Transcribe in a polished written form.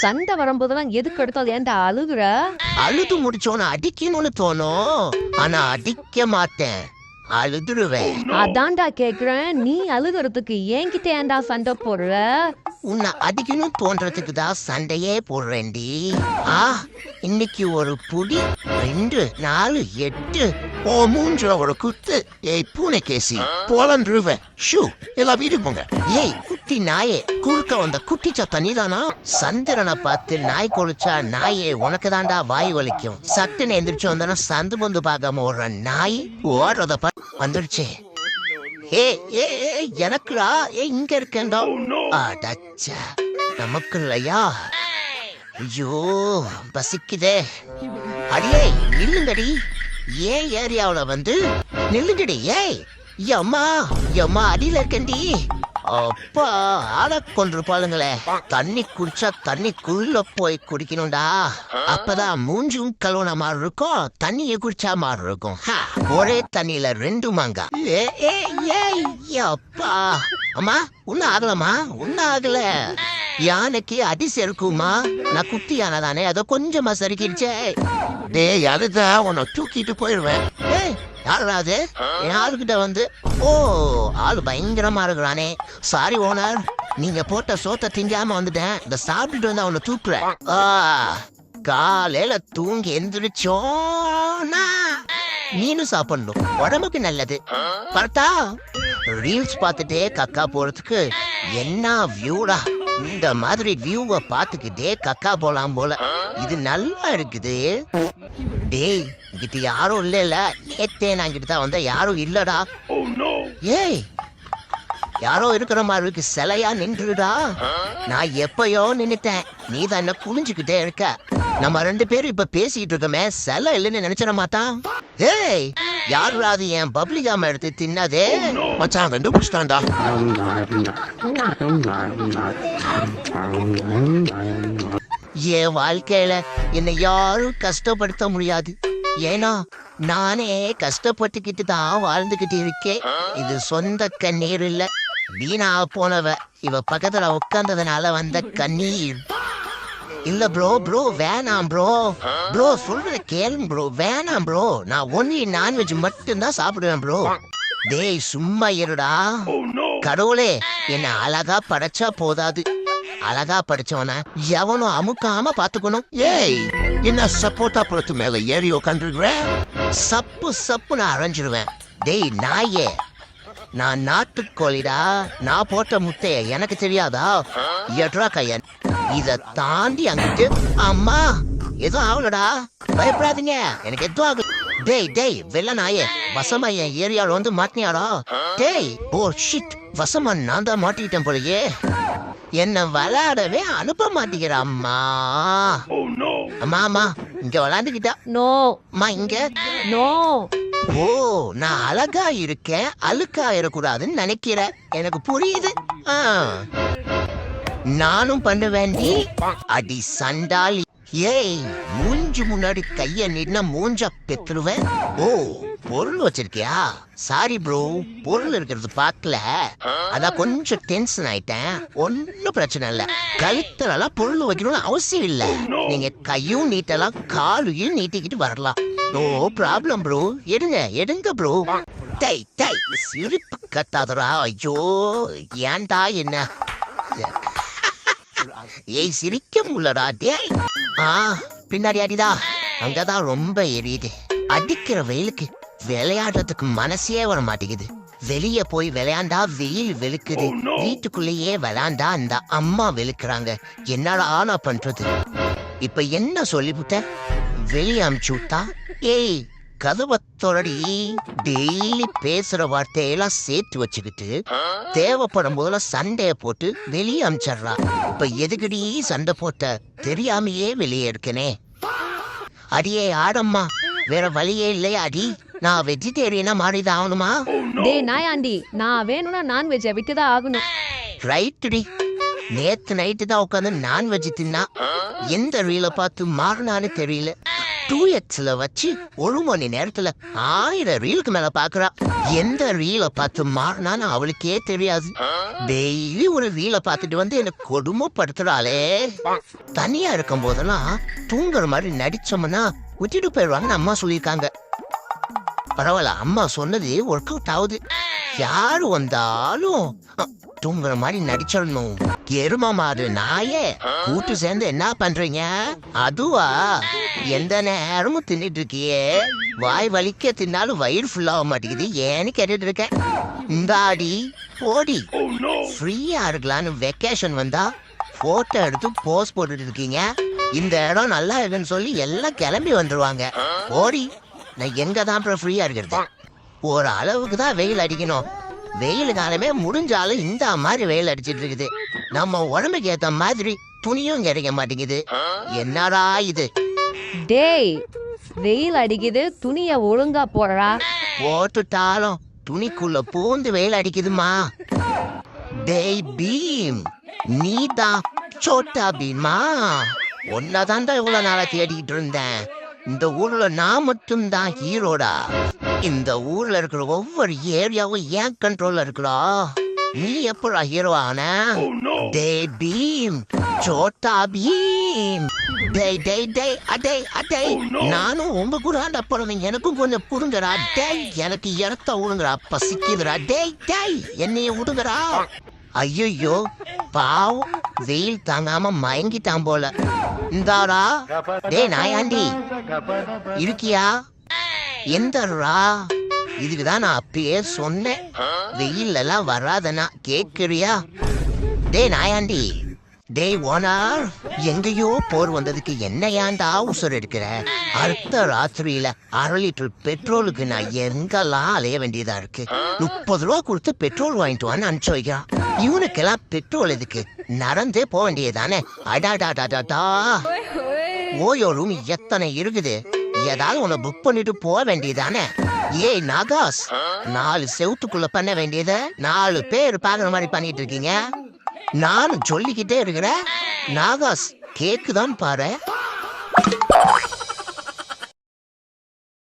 சண்டை வரும்போதெல்லாம் எதுக்கு எடுத்தாலும் ஏன்டா அழுகுற? அழுது முடிச்சோன்னு அடிக்கணும்னு தோணும், ஆனா அடிக்க மாட்டேன், அழுதுருவேன். அதான்டா கேக்குறேன், நீ அழுகுறதுக்கு என்கிட்ட ஏன்டா சண்டை போடுற? உன்னை அடிக்கணும் தோன்றதுக்கு தான் சண்டையே போடுறேன்டி. இன்னைக்கு ஒரு புடி 2 4 8 ஓ மூஞ்சில ஒரு குத்து. ஏய் பூனை கேசி போலன்றுவேன். ஷூ எல்லாம் வீடு போங்க. ஏய் குட்டி நாயே, குறுக்க வந்த குட்டி சத்த நீதானா? சந்திரனை பார்த்து நாய் கொளிச்சா நாயே உனக்கு தாண்டா வாய் வலிக்கும். சட்டுன்னு எந்திரிச்சு வந்தனா சந்து பந்து பார்க்காம ஓடுற நாய் ஓடுறத வந்துடுச்சே. ஏ ஏ எனக்குடா, இங்க இருக்கேன்டா. அடச்சா நமக்கு இல்லையா? ஐயோ பசிக்குதே. அடியே நில்லுங்கடி, ஏன் ஏரியாவுல வந்து நில்லுங்கடி. ஏய் அம்மா அம்மா அடியில இருக்கண்டி. அப்பா ஆள கொண்டிருப்பாளுங்களே. தண்ணி குடிச்சா தண்ணிக்குள்ள போய் குடிக்கணும்டா, அப்பதான் மூஞ்சும் கழுவுன மாதிரி இருக்கும், தண்ணியை குடிச்சா மாதிரி இருக்கும். ஒரே தண்ணியில 2 மாங்கா. அப்பா அம்மா ஒன்னும் ஆகலம்மா, ஒன்னும் ஆகல. யானைக்கு அடி செருக்குமா? நான் குட்டி யானை தானே, அதை கொஞ்சமா சரிக்கிடுச்சே. டேய் அதுதான் உன்னை தூக்கிட்டு போயிடுவேன். யாராவது யாருக்கிட்ட வந்து ஆளு பயங்கரமா இருக்கிறானே. சாரி ஓனர், நீங்க போட்ட சோத்த திங்காம வந்துட்டேன், இந்த சாப்பிட்டுட்டு வந்து அவனை தூக்குறேன். காலையில தூங்கி எந்திரிச்சோன்னா மீனும் சாப்பிடணும், உடம்புக்கு நல்லது. பார்த்தா ரீல்ஸ் பார்த்துட்டே கக்கா போறதுக்கு என்ன வியூடா. இந்த மாதிரி வியூவை பார்த்துக்கிட்டே கக்கா போலாம் போல. இது நல்லா இருக்குது. டேய் இங்கிட்ட யாரும் இல்ல, நேத்தே நான் கிட்ட தான் வந்த, யாரும் இல்லடா. ஏய் யாரோ இருக்கிற மாதிரி இருக்கு, சிலையா நின்றுடா. நான் எப்பயோ நின்னுட்டேன், நீ தான் என்ன குளிஞ்சுக்கிட்டே இருக்க. நம்ம 2 பேரும் இப்ப பேசிட்டு இருக்கோமே, சிலை இல்லைன்னு நினைச்சிட மாட்டான். ஏய் யாராவது என் பப்ளிகாம எடுத்து தின்னதே மச்சான், 2 புடிச்சிட்டான்டா. என் வாழ்க்கையில என்னை யாரும் கஷ்டப்படுத்த முடியாது, ஏன்னா நானே கஷ்டப்பட்டுக்கிட்டு தான் வாழ்ந்துகிட்டு இருக்கேன். இது சொந்த கண்ணீர் இல்ல, வீணா போனவ இவ பக்கத்துல உட்கார்ந்ததுனால வந்த கண்ணீர். இல்ல ப்ரோ வேணாம் ப்ரோ சொல்ற கேளுங்க ப்ரோ, வேணாம் ப்ரோ, நான் ஒன்லி நான்வெஜ் மட்டும்தான் சாப்பிடுவேன் ப்ரோ. டேய் சும்மா இருடா. கடவுளே என்ன அழகா படைச்சா போதாது, அழகா படிச்சவன எவனும் அமுக்காம பாத்துக்கணும். ஏய் என்ன சப்போட்டா பழத்து மேல ஏறி உட்காந்துருக்குற? சப்பு நான் அரைஞ்சிருவேன். டேய் நாயே, நான் நாட்டுக்கோழிடா, நான் போட்ட முட்டைய எனக்கு தெரியாதா? எட்ரா கையன், இத தாண்டி அங்கிட்டு. அம்மா எதுவும் ஆகலடா, பயப்படாதீங்க, எனக்கு எதுவும் ஆகல. டேய் வெள்ள நாயே, வசமா என் ஏரியாவில் வந்து மாட்டினியாடா? டேய் ஷிட், வசமா நான் தான் மாட்டிக்கிட்டேன் போலயே. என்ன விளையாடவே அனுப்ப மாட்டேங்கிற அம்மா. அம்மா இங்க விளையாண்டுக்கிட்டா. நோ அம்மா இங்க. நோ. நான் அழகா இருக்கேன், அழுக்கா இருக்கக்கூடாதுன்னு நினைக்கிறேன், எனக்கு புரியுது. நானும் பண்ணுவேன். அடி சண்டாளி. ஏய் மூஞ்சி முன்னாடி கைய நின்ன மூஞ்ச பெற்றுவேன். பொருள் வச்சிருக்கியா? சாரி ப்ரோ, பொருள் இருக்கிறது பார்க்கல, அதான் கொஞ்சம் டென்ஷன் ஆயிட்டேன். ஒன்னும் பிரச்சனை இல்ல, கழுத்தெல்லாம் பொருள் வைக்கணும்னு அவசியம் இல்ல. நீங்க கையும் நீட்டலாம், காலையும் நீட்டிக்கிட்டு வரலாம், நோ ப்ராப்ளம் ப்ரோ. எடுங்க ப்ரோ. டை சிரிப்பு கத்தாதரா. ஐயோ ஏன்டா என்ன? ஏய் சிரிக்க முடியலடா. டேய் பின்னாடி அடிதா, அங்கதான் ரொம்ப எரியுது. அடிக்கிற வெயிலுக்கு விளையாடுறதுக்கு மனசே வர மாட்டேங்குது. வெளியே போய் விளையாண்டா வெயில் வெளுக்குது, வீட்டுக்குள்ளேயே விளையாண்டா அந்த அம்மா வெளுக்குறாங்க. என்னடா ஆனா பண்றது? இப்ப என்ன சொல்லிவிட்ட? வெளியே அமுச்சு விட்டா? ஏய் கதவை தொடடி. டெய்லி பேசுற வார்த்தையெல்லாம் சேர்த்து வச்சுக்கிட்டு தேவைப்படும் போதெல்லாம் சண்டைய போட்டு வெளியே அமிச்சிடுறா. இப்ப எதுக்கடி சண்டை போட்ட? தெரியாமையே வெளியே இருக்கனே. அடியே ஆடம்மா, வேற வழியே இல்லையா அடி? நான் வெஜிடேரியனா மாறிதான் ஆகணுமா? டேய் நாயாண்டி, நான் வேணும்னா நான்வெஜ்ஜை விட்டுதான் ஆகணும். ரைட்டுடி, நேத்து நைட்டு தான் உட்காந்து நான்வெஜ் தின்னா. எந்த ரீல பார்த்து மாறினான்னு தெரியல. 2xல வச்சு 1 மணி நேரத்துல 1000 ரீலுக்கு மேல பாக்குறா. எந்த ரீலை பார்த்து மாறினான்னு அவளுக்கே தெரியாது. டெய்லி ஒரு ரீலை பார்த்துட்டு வந்து எனக்கு கொடுமைப்படுத்துறாளே. தனியா இருக்கும் போதெல்லாம் தூங்குற மாதிரி நடிச்சோம்னா விட்டுட்டு போயிடுவாங்கன்னு அம்மா சொல்லியிருக்காங்க. பரவாயில்ல, அம்மா சொன்னது ஒர்க் அவுட் ஆகுது. யாரு வந்தாலும் தூங்குற மாதிரி நடிச்சிடணும். எருமா மாறு நாயே, கூட்டு சேர்ந்து என்ன பண்றீங்க? அதுவா, எந்த நேரமும் தின்னுட்டு இருக்கியே, வாய் வலிக்க தின்னாலும் வயிறு ஃபுல்லாக மாட்டேங்குது, ஏன்னு கேட்டுட்டு இருக்கேன். இந்தாடி போடி, ஃப்ரீயா இருக்கலான்னு வெக்கேஷன் வந்தா போட்டோ எடுத்து போஸ்ட் போட்டுட்டு இருக்கீங்க. இந்த இடம் நல்லா இருக்குன்னு சொல்லி எல்லாம் கிளம்பி வந்துருவாங்க. போடி, நான் எங்க தான் அப்புறம் ஃப்ரீயா இருக்கிறது? ஒரு அளவுக்கு தான் வெயில் அடிக்கணும். வெயில் காலமே முடிஞ்சாலும் இந்த மாதிரி வெயில் அடிச்சிட்டு இருக்குது. நம்ம உடம்புக்கு ஏத்த மாதிரி துணியும் கிடைக்க மாட்டேங்குது. என்னடா இது? டேய், வெயில் அடிக்குது, துணிய ஒழுங்கா போடுறா. போட்டுட்டாலும் துணிக்குள்ள பூந்து வெயில் அடிக்குதுமா. டேய் பீம், நீதான் சோட்டா பீமா? ஒன்னதான்டா இவ்வளவு நாளா தேடிக்கிட்டு இருந்தேன். இந்த ஊர்ல நான் மட்டும்தான் ஹீரோடா. இந்த ஊர்ல இருக்கிற ஒவ்வொரு ஏரியாவும் ஏன் கண்ட்ரோல்ல இருக்கிறா. நீ எப்படா ஹீரோ ஆன? டேய் பீம், சோட்டா பீம். டேய் டேய் டேய் அடே அடே, நானும் உங்க கூட போறேன், எனக்கும் கொஞ்சம் புடுங்கடா. டேய், எனக்கு இடத்த விடுங்கடா, பசிக்குதுடா. டேய் டேய், என்னைய விடுங்கடா. ஐயோ, பாவம், வெயில் தாங்காம மயங்கிட்டான் போல. இந்தாடா. டேய் நாயாண்டி, இருக்கியா? எந்தரா? இதுக்குதான் நான் அப்பயே சொன்னேன், வெயில் எல்லாம் வராதனா. கேக்குறியா? டேய் நாயாண்டி. டேய் ஓனார், எங்கேயோ போர் வந்ததுக்கு என்ன ஏன்டா உசுர் எடுக்கிற? அடுத்த ராத்திரியில 1/2 லிட்டர் பெட்ரோலுக்கு நான் எங்கெல்லாம் அலைய வேண்டியதா இருக்கு. 30 ரூபா கொடுத்து பெட்ரோல் வாங்கிட்டு வான்னு அனுப்பிச்சு வைக்கிறான். இவனுக்கெல்லாம் பெட்ரோல் எதுக்கு? நடந்தே போக வேண்டியதானே. அடாடாடாடா, ஓயோ ரூம் எத்தனை இருக்குது, ஏதாவது உன்னை புக் பண்ணிட்டு போக வேண்டியதானே. ஏய் நாகாஸ், 4 செவுத்துக்குள்ள பண்ண வேண்டியத 4 பேர் பாக்குற மாதிரி பண்ணிட்டு இருக்கீங்க. நானும் சொல்லிக்கிட்டே இருக்கிறேன். நாகாஸ் கேக்குதான் பாரு.